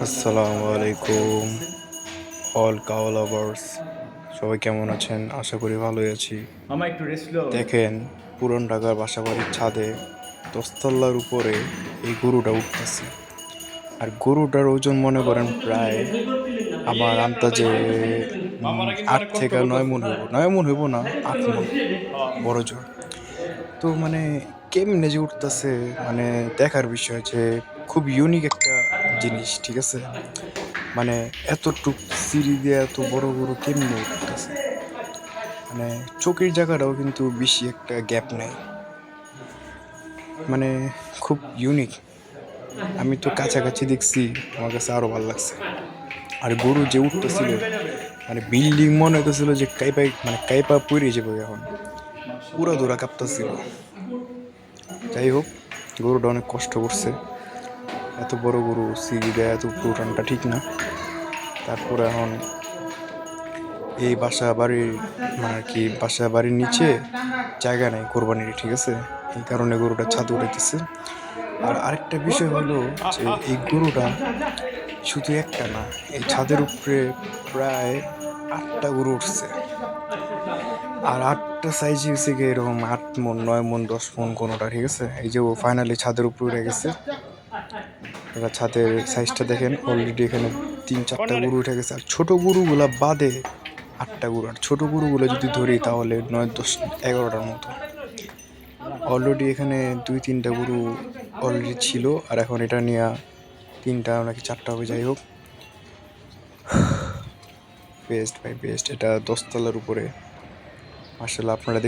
আসসালামু আলাইকুম all cow lovers, সবাই কেমন আছেন? আশা করি ভালোই আছি। মামা একটু রেস্ট লো। দেখেন, পুরান ঢাকার বাসাবাড়ির ছাদে দশতলার উপরে এই গরুটা উঠতেছে। আর গরুটার ওজন মনে করেন প্রায় আমার আন্দাজে মামারা কিন্তু আট অনেক কষ্ট থেকে নয় মন করতেছে। হইব, 9 মন হইব না, 8 মন বড় জোর। তো মানে কেমনে যে উঠতেছে, মানে দেখার বিষয় যে খুব ইউনিক একটা জিনিস, ঠিক আছে? মানে এতটুক সিঁড়ি দিয়ে এত বড় গরু কেমনে উঠতেছে, মানে চোখের জায়গাটাও কিন্তু বেশি একটা গ্যাপ নেই, মানে খুব ইউনিক। আমি তো কাছাকাছি দেখছি, আমার কাছে আরো ভালো লাগছে। আর গরু যে উঠতেছিল, মানে বিল্ডিং মনে হইতেছিল যে কাইপাই, মানে কাইপা পড়ে যাবে এখন, পুরা দৌড়া কাঁপতেছিল। যাই হোক, গরুটা অনেক কষ্ট করছে। এত বড় গরু সিঁড়ি দেয় এত উপরে উঠানটা ঠিক না। তারপরে এখন এই বাসা বাড়ির, মানে আর কি বাসা বাড়ির নিচে জায়গা নেই কোরবানির, ঠিক আছে? এই কারণে গরুটা ছাদে উঠাইতেছে। আর আরেকটা বিষয় হলো যে এই গরুটা শুধু একটা না, এই ছাদের উপরে প্রায় 8টা গরু উঠছে। আর 8টা সাইজ হয়েছে গিয়ে এরকম 8 মন, 9 মন, 10 মন কোনোটা, ঠিক আছে? এই যে ও ফাইনালি ছাদের উপরে উঠে গেছে। আপনারা ছাদের সাইজটা দেখেন, অলরেডি এখানে 3-4টা গরু উঠে গেছে। আর ছোট গরুগুলা বাদে 8টা গরু। আর ছোট গরুগুলো যদি ধরি তাহলে 9, 10, 11টার মতো। অলরেডি এখানে 2-3টা গরু অলরেডি ছিল, আর এখন এটা নিয়ে 3টা নাকি 4টা হবে। যাই হোক, বেস্ট ভাই বেস্ট, এটা 10 তলার উপরে। মার্শাল্লাহ, আপনারা